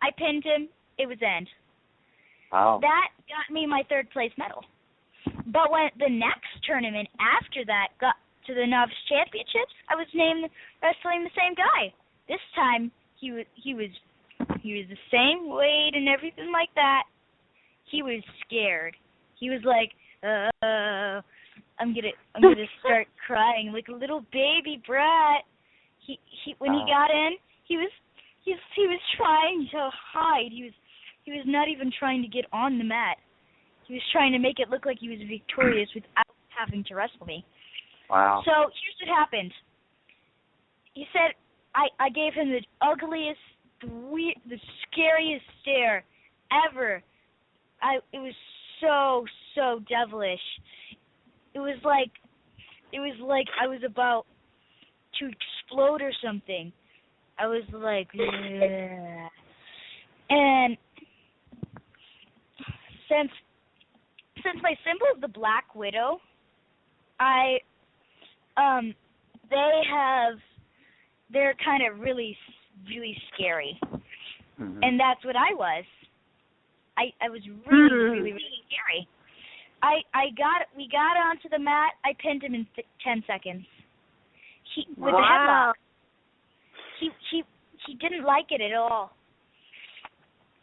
I pinned him. It was end. Wow. That got me my third place medal. But when the next tournament after that got to the novice championships, I was named wrestling the same guy. This time he was the same weight and everything like that. He was scared. He was like, I'm gonna start crying like a little baby brat. He when he got in, he was trying to hide. He was not even trying to get on the mat. He was trying to make it look like he was victorious without having to wrestle me. Wow. So here's what happened. He said I gave him the ugliest, the scariest stare ever. It was so devilish. It was like I was about to explode or something. I was like, yeah. And since my symbol is the Black Widow, they're kind of really scary, and that's what I was. I was really scary. We got onto the mat. I pinned him in 10 seconds. With a headlock. He didn't like it at all.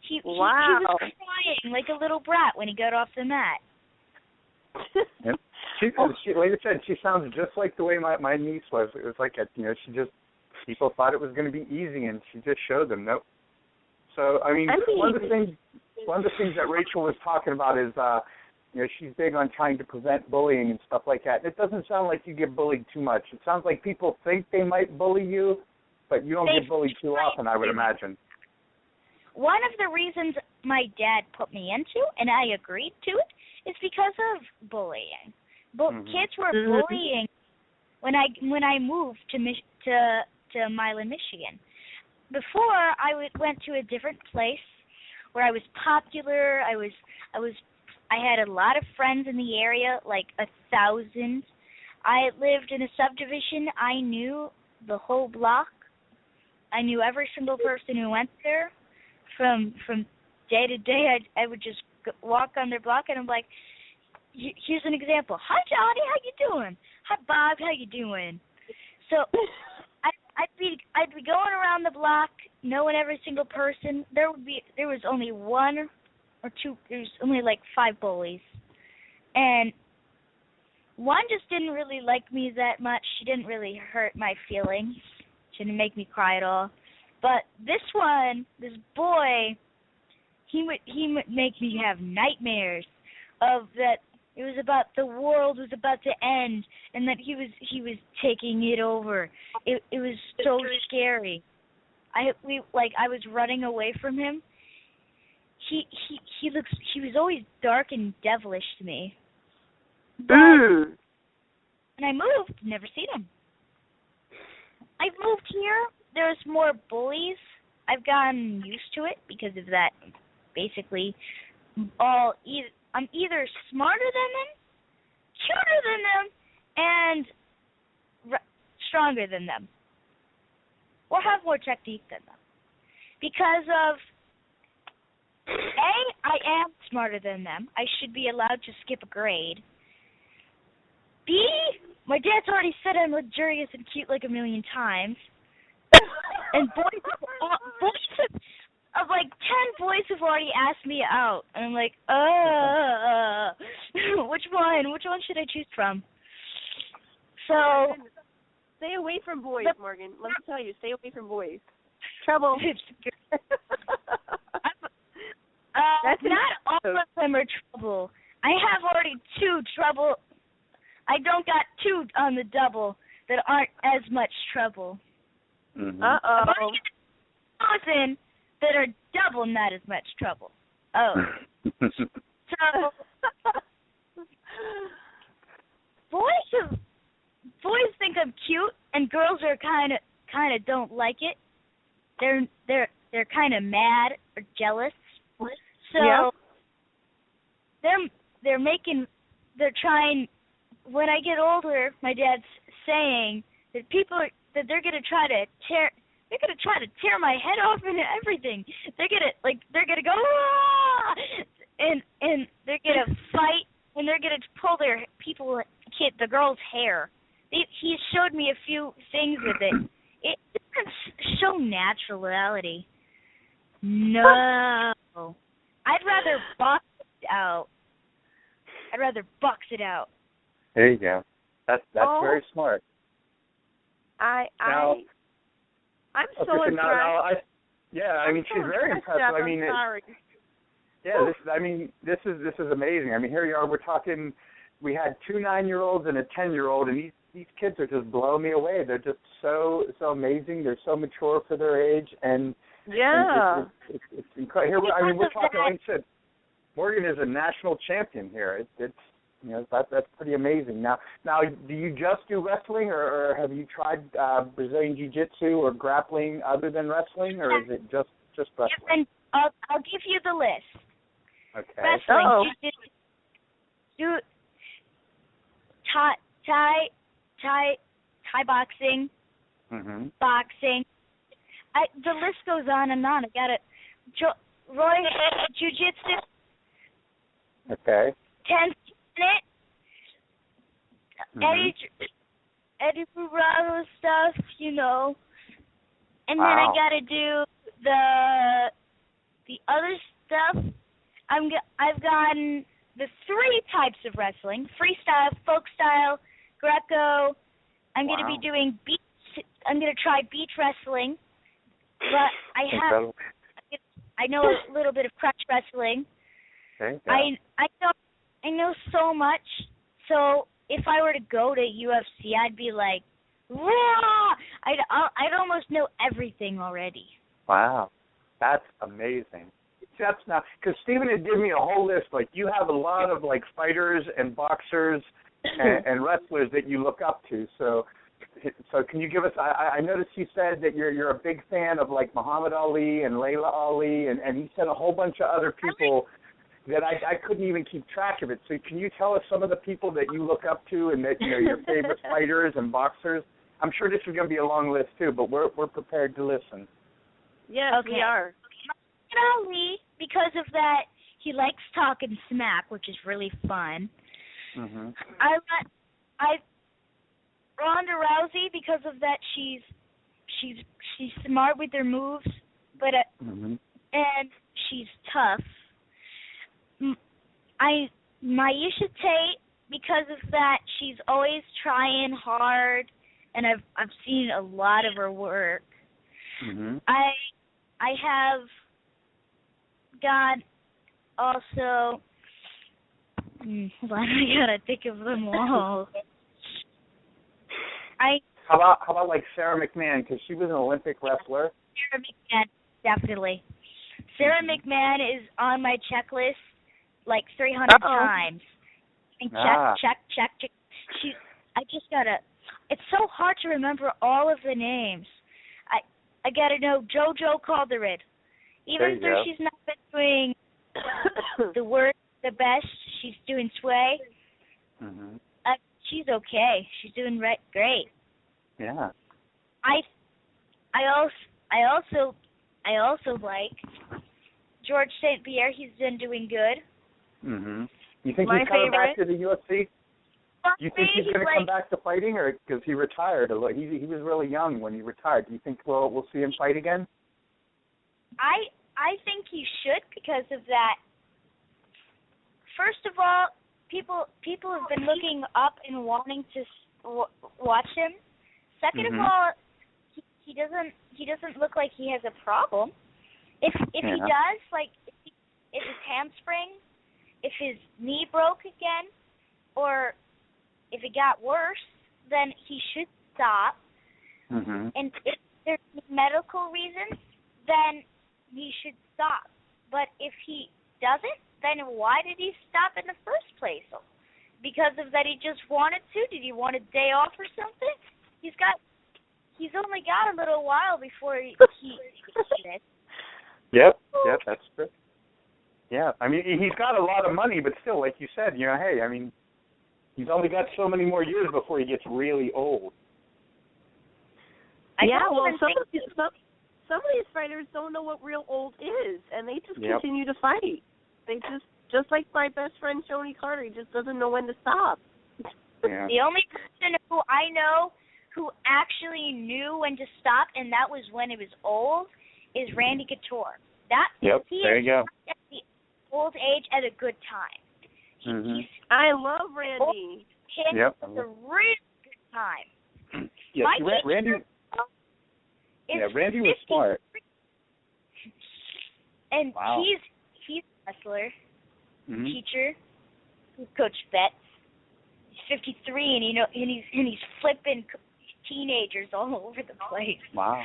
He was crying like a little brat when he got off the mat. She, like I said, she sounds just like the way my niece was. It was like, people thought it was going to be easy, and she just showed them, nope. So, I mean, one of the things that Rachel was talking about is, she's big on trying to prevent bullying and stuff like that. It doesn't sound like you get bullied too much. It sounds like people think they might bully you, but you don't get bullied too often, I would imagine. One of the reasons my dad put me into, and I agreed to it, is because of bullying. Kids were bullying when I moved to Milan, Michigan. Before, I went to a different place where I was popular. I had a lot of friends in the area, like 1,000. I lived in a subdivision. I knew the whole block. I knew every single person who went there. From day to day, I would just walk on their block, and I'm like, here's an example. Hi, Johnny, how you doing? Hi, Bob, how you doing? So I'd be going around the block, knowing every single person. There was only one or two. There's only like 5 bullies, and one just didn't really like me that much. She didn't really hurt my feelings. She didn't make me cry at all. But this boy, he would make me have nightmares of that. It was about the world was about to end, and that he was taking it over. It was so scary. I was running away from him. He was always dark and devilish to me. But when I moved, never seen him. I moved here. There's more bullies. I've gotten used to it because of that. Basically, I'm either smarter than them, cuter than them, and stronger than them, or have more technique than them. Because of A, I am smarter than them. I should be allowed to skip a grade. B, my dad's already said I'm luxurious and cute like a million times. And boys of like 10 boys have already asked me out, and I'm like, which one should I choose from? So stay away from boys, Morgan. Let me tell you, stay away from boys. Trouble. Not all of them are trouble. I have already 2 trouble. I don't got 2 on the double that aren't as much trouble. Uh-oh. 1,000 that are double not as much trouble. Oh. So, boys think I'm cute, and girls are kind of don't like it. They're kind of mad or jealous. So they're trying. When I get older, my dad's saying that they're going to try to They're gonna try to tear my head off and everything. They're gonna go, ah! and they're gonna fight, and they're gonna pull the girl's hair. He showed me a few things with it. It doesn't show naturality. No, I'd rather box it out. There you go. That's very smart. I'm so impressed. I mean, she's very impressive. I'm sorry. This is amazing. I mean, here you are. We're talking. We had 2 9-year-olds and a 10-year-old, and these kids are just blowing me away. They're just so amazing. They're so mature for their age, and it's incredible. I mean, we're talking. Like I said, Morgan is a national champion here. That's pretty amazing. Now, do you just do wrestling, or have you tried Brazilian Jiu-Jitsu or grappling other than wrestling, or is it just wrestling? Yes, and I'll give you the list. Okay. Wrestling, Jiu-Jitsu, Thai boxing, boxing. The list goes on and on. I got it. Roy Jiu-Jitsu. Okay. 10 Eddie Bravo stuff, and then I gotta do the other stuff. I've gotten the 3 types of wrestling: freestyle, folk style, Greco. I'm gonna be doing beach. I'm gonna try beach wrestling, but I know a little bit of crutch wrestling. Okay. I know so much. So if I were to go to UFC, I'd be like, whoa! I'd almost know everything already. Wow, that's amazing. That's not because Stephen had given me a whole list. Like, you have a lot of like fighters and boxers and wrestlers that you look up to. So can you give us? I noticed you said that you're a big fan of like Muhammad Ali and Layla Ali, and he said a whole bunch of other people that I couldn't even keep track of it. So can you tell us some of the people that you look up to and that your favorite fighters and boxers? I'm sure this is going to be a long list too, but we're prepared to listen. Yes, we are. Ali, because of that, he likes talking smack, which is really fun. Mm-hmm. I Ronda Rousey, because of that, she's smart with her moves, but and she's tough. Maisha Tate, because of that, she's always trying hard, and I've seen a lot of her work. Mm-hmm. I have got also. Hold on, I gotta think of them all. How about like Sarah McMahon, because she was an Olympic wrestler. Sarah McMahon, definitely. Sarah McMahon is on my checklist like 300 times. And check. I just gotta. It's so hard to remember all of the names. I gotta know JoJo Calderon. Even though she's not been doing the work the best, she's doing Sway. Mm-hmm. She's okay. She's doing great. Yeah. I also like George St. Pierre. He's been doing good. Mm-hmm. You think he's coming back to the UFC? Do you think he's going to come back to fighting, or because he retired? He was really young when he retired. Do you think we'll see him fight again? I think he should, because of that. First of all, people have been looking up and wanting to watch him. Second of all, he doesn't look like he has a problem. If he does, like if his hamstring, if his knee broke again, or if it got worse, then he should stop. Mm-hmm. And if there's medical reasons, then he should stop. But if he doesn't, then why did he stop in the first place? Because of that he just wanted to? Did he want a day off or something? He's only got a little while before he Yep, that's true. Yeah, I mean, he's got a lot of money, but still, like you said, hey, I mean, he's only got so many more years before he gets really old. Some of these fighters don't know what real old is, and they just continue to fight. They just like my best friend Tony Carter, he just doesn't know when to stop. Yeah. The only person who I know who actually knew when to stop, and that was when it was old, is Randy Couture. There you go. At the old age at a good time. I love Randy. It's a really good time. Yes, Randy. Randy was smart. And he's a wrestler, teacher, who coached vets. He's 53, and he's flipping teenagers all over the place. Wow.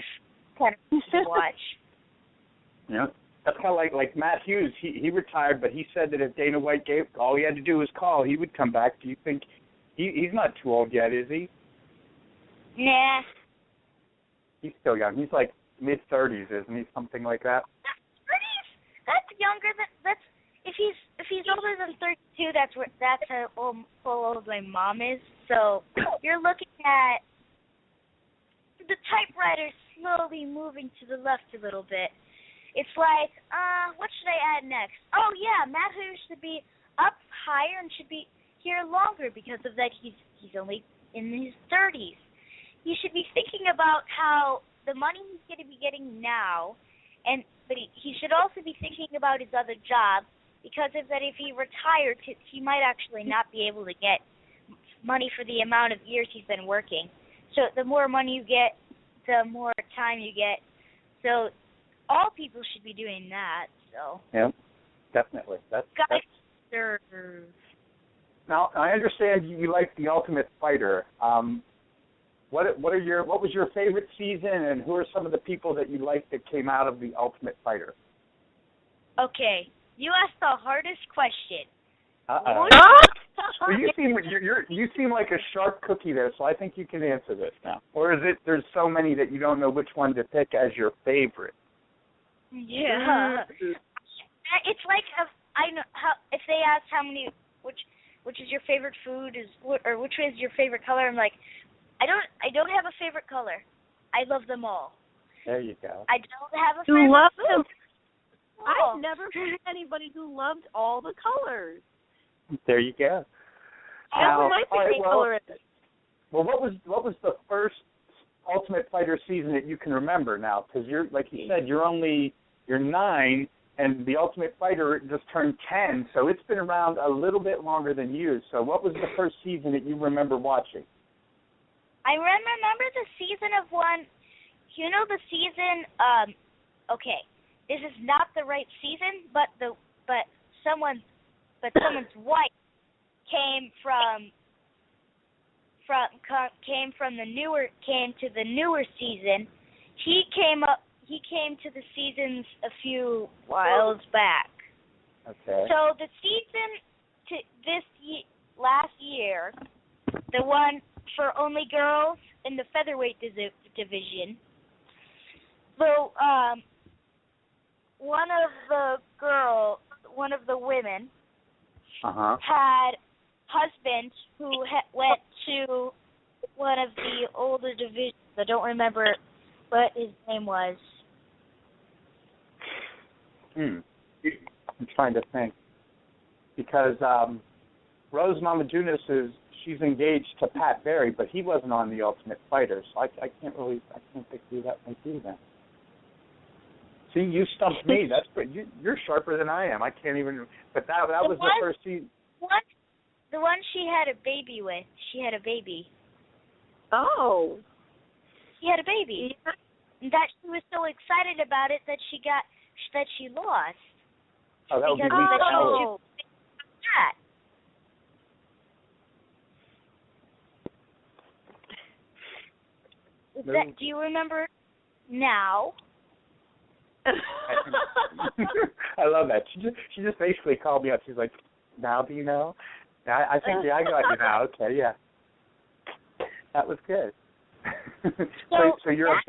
Kind of to watch. Yeah. That's kind of like Matt Hughes. He retired, but he said that if Dana White gave all he had to do was call, he would come back. Do you think he's not too old yet, is he? Nah. He's still young. He's like mid-30s, isn't he? Something like that. 30s? That's younger than if he's older than 32. That's how old my mom is. So you're looking at the typewriter slowly moving to the left a little bit. It's like, what should I add next? Oh yeah, Matt Hughes should be up higher and should be here longer because of that. He's only in his 30s. He should be thinking about how the money he's going to be getting now, but he should also be thinking about his other job, because of that, if he retired, he might actually not be able to get money for the amount of years he's been working. So the more money you get, the more time you get. So all people should be doing that. So yeah, definitely. That's deserve. Now I understand you like The Ultimate Fighter. What was your favorite season, and who are some of the people that you like that came out of The Ultimate Fighter? Okay, you asked the hardest question. Well, you seem like a sharp cookie there, so I think you can answer this now. Or is it there's so many that you don't know which one to pick as your favorite? Yeah, it's like if they ask which is your favorite food or which is your favorite color, I'm like, I don't have a favorite color. I love them all. There you go. I don't have a favorite food. I've never met anybody who loved all the colors. There you go. That's what my favorite color is. Well, what was the first Ultimate Fighter season that you can remember now? Because you're, like you said, you're 9, and the Ultimate Fighter just turned 10, so it's been around a little bit longer than you. So what was the first season that you remember watching? I remember the season of one. You know the season. Okay, this is not the right season, but someone's wife came to the newer season. He came to the seasons a few whiles back. Okay. So the season to last year, the one for only girls in the featherweight division. So one of the women had husband who went to one of the older divisions. I don't remember what his name was. I'm trying to think. Because Rose Namajunas she's engaged to Pat Barry, but he wasn't on The Ultimate Fighter, so I can't think who that might be then. See, you stumped me. That's pretty. You're sharper than I am. I can't even. But that was the first season. The one she had a baby with. She had a baby. Oh. She had a baby. That she was so excited about it that she lost. Oh, that would be Lisa. Do you remember now? I love that. She just basically called me up. She's like, "Now do you know?" I think I got you now. Okay, yeah. That was good. So you're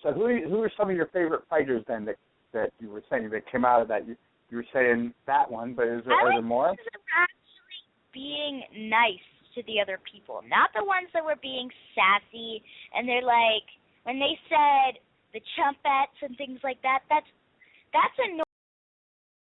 so who are some of your favorite fighters then that you were saying that came out of that? You were saying that one, but are there more? Actually being nice to the other people, not the ones that were being sassy and they're like when they said the chumpettes and things like that, that's annoying.